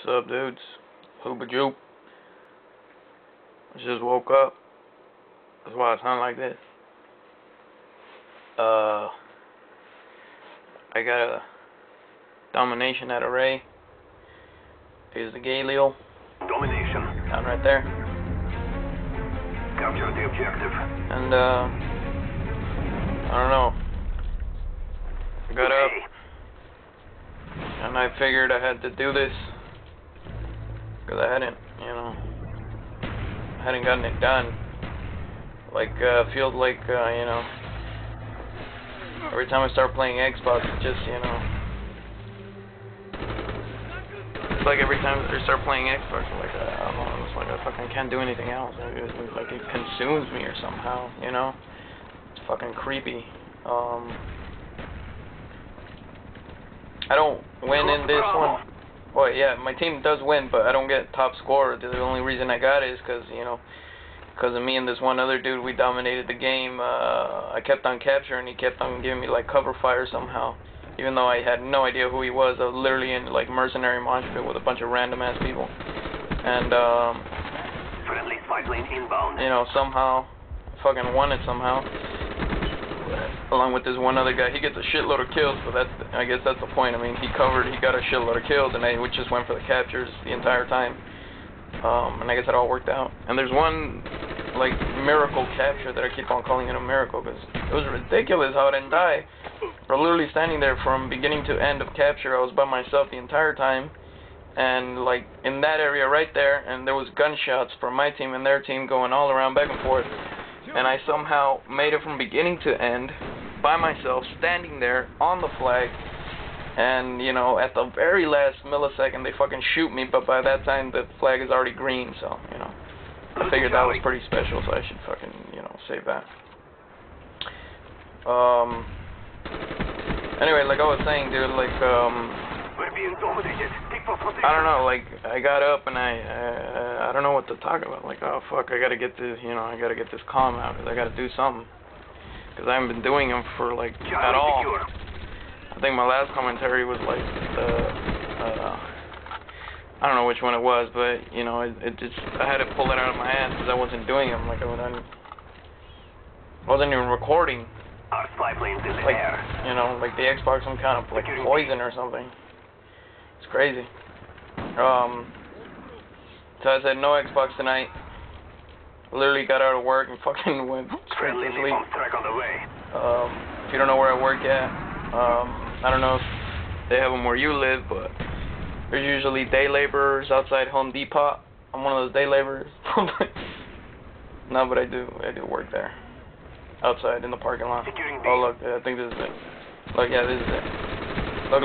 What's up, dudes? Hooba Joop. I just woke up. That's why I sound like this. I got a domination at array. Here's the Galil. Domination. Down right there. Capture the objective. And, I don't know. I got up. And I figured I had to do this. Because I hadn't gotten it done. Like, feels like, every time I start playing Xbox, it just, it's like every time I start playing Xbox, I'm like, I don't know, it's like I fucking can't do anything else. It's like it consumes me or somehow, It's fucking creepy. I don't win in this one. Well, yeah, my team does win, but I don't get top score. The only reason I got it is because, because of me and this one other dude, we dominated the game. I kept on capturing, he kept on giving me, like, cover fire somehow. Even though I had no idea who he was. I was literally in, like, mercenary mosh pit with a bunch of random-ass people. And, friendly spy plane inbound. Somehow, fucking won it somehow. Along with this one other guy. He gets a shitload of kills, but I guess that's the point. I mean, he got a shitload of kills, and we just went for the captures the entire time. And I guess it all worked out. And there's one, like, miracle capture that I keep on calling it a miracle, because it was ridiculous how I didn't die. I was literally standing there from beginning to end of capture. I was by myself the entire time, and, like, in that area right there, and there was gunshots from my team and their team going all around back and forth. And I somehow made it from beginning to end by myself, standing there on the flag. And, at the very last millisecond, they fucking shoot me, but by that time, the flag is already green, so, I figured that was pretty special, so I should fucking, save that. Anyway, like I was saying, dude, like, We're being dominated. Take for position. I don't know, like, I got up and I don't know what to talk about. Like, oh, fuck, I gotta get this, I gotta get this calm out, because I gotta do something. Because I haven't been doing them for, like, at all. I think my last commentary was, like, I don't know which one it was, but, it just, I had to pull it out of my ass because I wasn't doing them. Like, I wasn't even recording. Our spy plane's in the like, air. Like the Xbox, some kind of, like, poison or something. It's crazy. So I said no Xbox tonight. Literally got out of work and fucking went straight to sleep. Track on the way. If you don't know where I work at, I don't know if they have them where you live, but there's usually day laborers outside Home Depot. I'm one of those day laborers. No, but I do work there. Outside in the parking lot. Oh, look, I think this is it. Look, yeah, this is it. Look.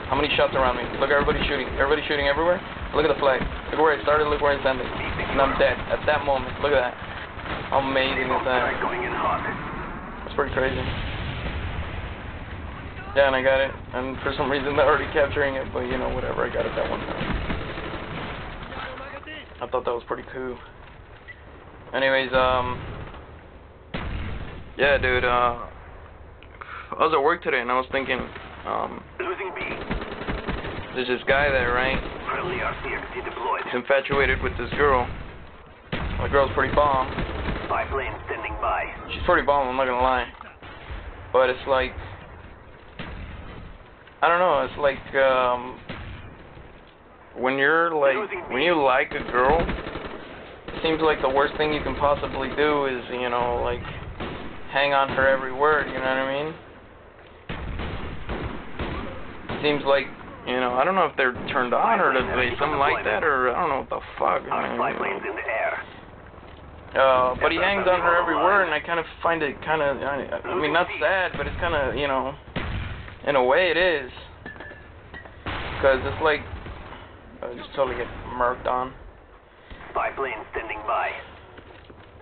How many shots around me? Look, everybody's shooting. Everybody's shooting everywhere. Look at the flag. Look where it started, look where it's ended. And I'm dead at that moment. Look at that. How amazing is that? That's pretty crazy. Yeah, and I got it. And for some reason, they're already capturing it. But, whatever. I got it that one time. I thought that was pretty cool. Anyways, yeah, dude, I was at work today, and I was thinking, Losing B. there's this guy there, right? Friendly RCXD deployed. He's infatuated with this girl. The girl's pretty bomb. Spy plane standing by. She's pretty bomb, I'm not gonna lie. But it's like, I don't know, it's like, when you like a girl, it seems like the worst thing you can possibly do is, like, hang on her every word, you know what I mean? It seems like, I don't know if they're turned on or something like that, or I don't know what the fuck. Our spy plane's in the air. But he hangs on her every word, and I kind of find it kind of, I mean, not sad, but it's kind of, in a way it is. Because it's like, I just totally get murked on. Spy plane standing by.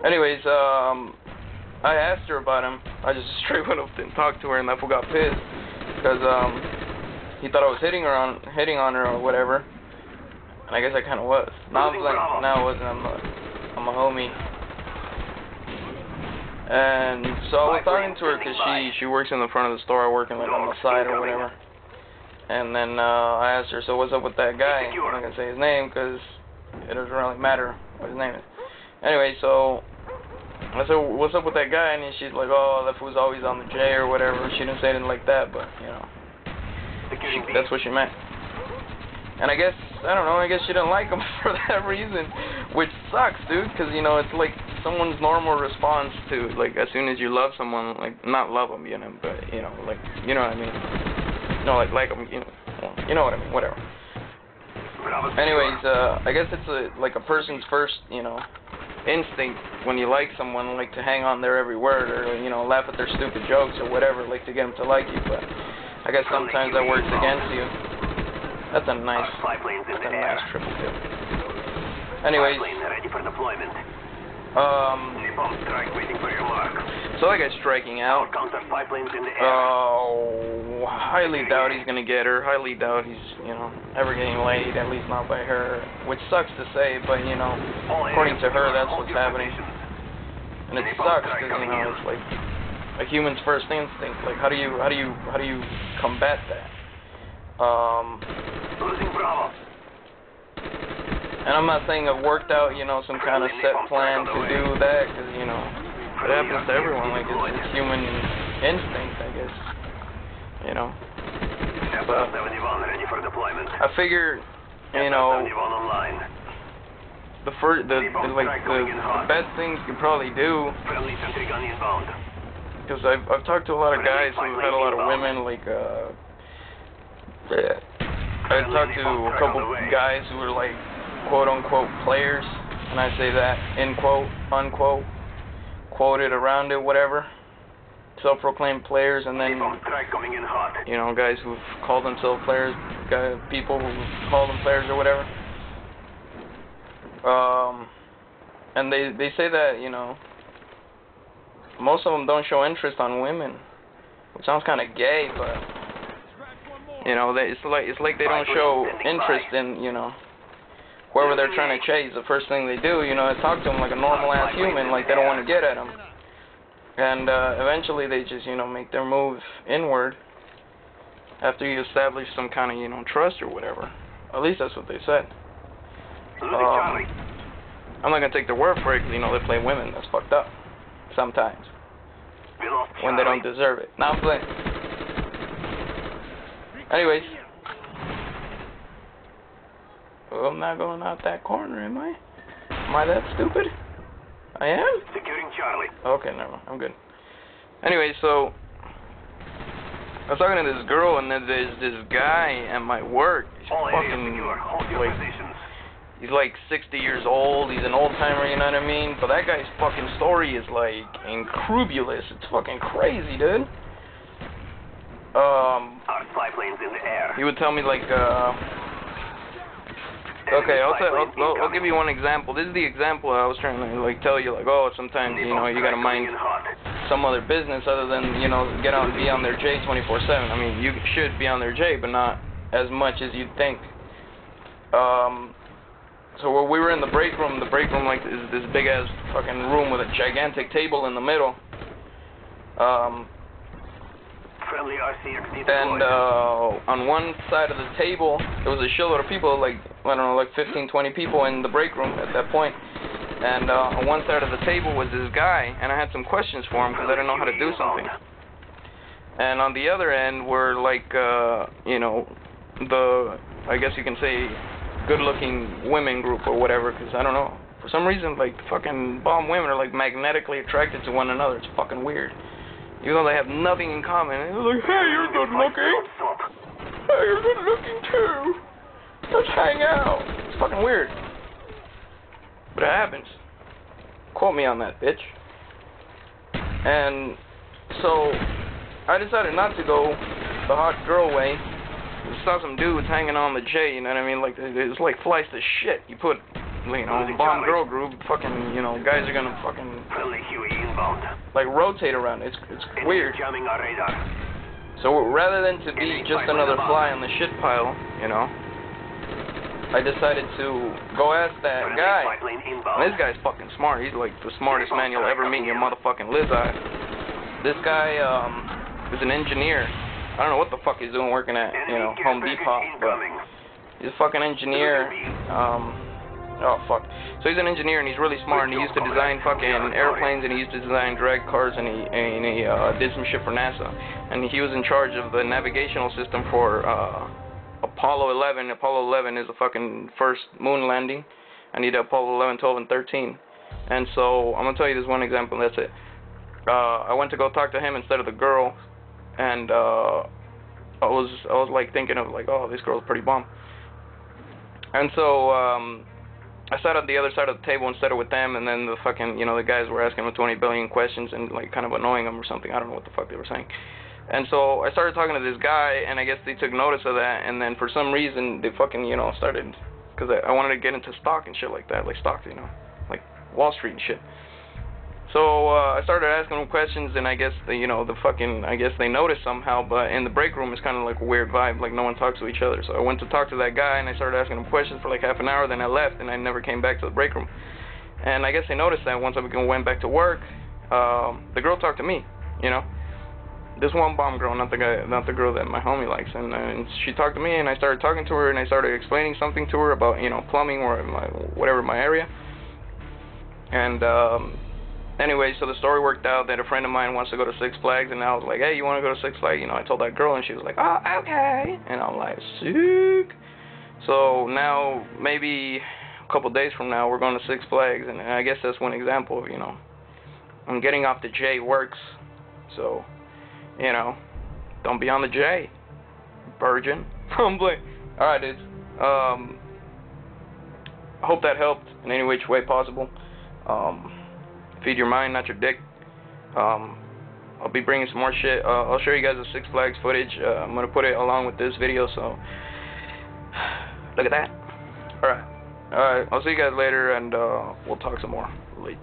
Anyways, I asked her about him. I just straight went up and talked to her, and that fool got pissed because he thought I was hitting on her or whatever. And I guess I kind of was. Now I wasn't. I'm a homie. And so I was talking to her because she works in the front of the store. I work in, like, on the side or whatever. And then I asked her, so what's up with that guy? I'm not going to say his name because it doesn't really matter what his name is. Anyway, so I said, what's up with that guy? And she's like, oh, that fool's always on the J or whatever. She didn't say anything like that, but, you know, that's what she meant. And I guess, I don't know, I guess she didn't like him for that reason, which sucks, dude, because, you know, it's like someone's normal response to, like, as soon as you love someone, like, not love them, you know, but, you know, like, you know what I mean? No, like them, you know, well, you know what I mean, whatever. Anyways, I guess it's like a person's first, you know, instinct when you like someone, like to hang on their every word or, you know, laugh at their stupid jokes or whatever, like to get them to like you, but I guess sometimes that works against you. That's a nice triple kill. Anyways, so that guy's striking out. Highly doubt he's gonna get her. Highly doubt he's, you know, ever getting laid, at least not by her. Which sucks to say, but you know, according to her, that's what's happening. And it sucks because, you know, it's like a human's first instinct. Like, how do you combat that? And I'm not saying I've worked out, you know, some kind of set plan to do that, because, you know, it happens to everyone. Like, it's human instinct, I guess. You know. But I figure, you know, the best thing you could probably do, because I've talked to a lot of guys who've had a lot of women, like, I talked to a couple guys who were like quote-unquote players, and I say that in quote, unquote, quoted around it, whatever, self-proclaimed players, and then, you know, guys who've called themselves players, people who call them players or whatever, and they say that, you know, most of them don't show interest on women, which sounds kind of gay, but, you know, it's like they don't show interest in, you know, whoever they're trying to chase. The first thing they do, you know, is talk to them like a normal-ass human, like they don't want to get at them. And eventually they just, you know, make their move inward after you establish some kind of, you know, trust or whatever. At least that's what they said. I'm not going to take their word for it because, you know, they play women. That's fucked up. Sometimes. When they don't deserve it. Now I'm playing. Anyways. Well, I'm not going out that corner, am I? Am I that stupid? I am? Securing Charlie. Okay, never mind. I'm good. Anyway, so I was talking to this girl, and then there's this guy at my work. He's fucking, like, he's like 60 years old. He's an old-timer, you know what I mean? But that guy's fucking story is, like, incredulous. It's fucking crazy, dude. Our spy planes in the air. He would tell me, like, okay, I'll give you one example. This is the example I was trying to, like, tell you, like, oh, sometimes, you know, you gotta mind some other business other than, you know, get out and be on their J 24/7. I mean, you should be on their J, but not as much as you'd think. So when we were in the break room, like, is this big-ass fucking room with a gigantic table in the middle. And on one side of the table, there was a shitload of people, like, I don't know, like 15, 20 people in the break room at that point. And on one side of the table was this guy, and I had some questions for him because I didn't know how to do something. And on the other end were, like, you know, I guess you can say, good-looking women group or whatever, because I don't know. For some reason, like, fucking bomb women are, like, magnetically attracted to one another. It's fucking weird. Even though they have nothing in common. And they're like, hey, you're good looking. Hey, you're good looking too. Let's hang out. It's fucking weird. But it happens. Quote me on that, bitch. And so I decided not to go the hot girl way. I saw some dudes hanging on the J, you know what I mean? Like, it's like flies to shit. You put, you know, bomb girl group, fucking, you know, guys are gonna fucking, like, rotate around. It's weird. So rather than to be just another fly on the shit pile, you know, I decided to go ask that guy. And this guy's fucking smart. He's like the smartest man you'll ever meet in your motherfucking live eye. This guy is an engineer. I don't know what the fuck he's doing working at, you know, Home Depot, but he's a fucking engineer. Oh fuck. So he's an engineer and he's really smart, and he used to design fucking airplanes, and he used to design drag cars, and he did some shit for NASA, and he was in charge of the navigational system for Apollo 11. Apollo 11 is the fucking first moon landing. I need Apollo 11, 12, and 13. And so I'm gonna tell you this one example. That's it. I went to go talk to him instead of the girl, and I was like thinking of like, oh, this girl's pretty bomb. And so I sat at the other side of the table instead of with them, and then the fucking, you know, the guys were asking him 20 billion questions and like kind of annoying him or something. I don't know what the fuck they were saying. And so I started talking to this guy, and I guess they took notice of that, and then for some reason they fucking, you know, started, because I wanted to get into stock and shit like that, like stock, you know, like Wall Street and shit. So I started asking them questions, and I guess I guess they noticed somehow, but in the break room it's kind of like a weird vibe, like no one talks to each other. So I went to talk to that guy, and I started asking him questions for like half an hour, then I left, and I never came back to the break room. And I guess they noticed that once I went back to work, the girl talked to me, you know. This one bomb girl, not the girl that my homie likes, and she talked to me, and I started talking to her, and I started explaining something to her about, you know, plumbing or my area. And anyway, so the story worked out that a friend of mine wants to go to Six Flags, and I was like, hey, you want to go to Six Flags? You know, I told that girl, and she was like, oh, okay. And I'm like, sick. So now, maybe a couple days from now, we're going to Six Flags, and I guess that's one example of, you know, I'm getting off the J works, so, you know, don't be on the J, virgin. Alright, dudes. I hope that helped in any which way possible. Feed your mind, not your dick. I'll be bringing some more shit. I'll show you guys the Six Flags footage. I'm going to put it along with this video, so look at that. Alright, I'll see you guys later, and we'll talk some more. Later.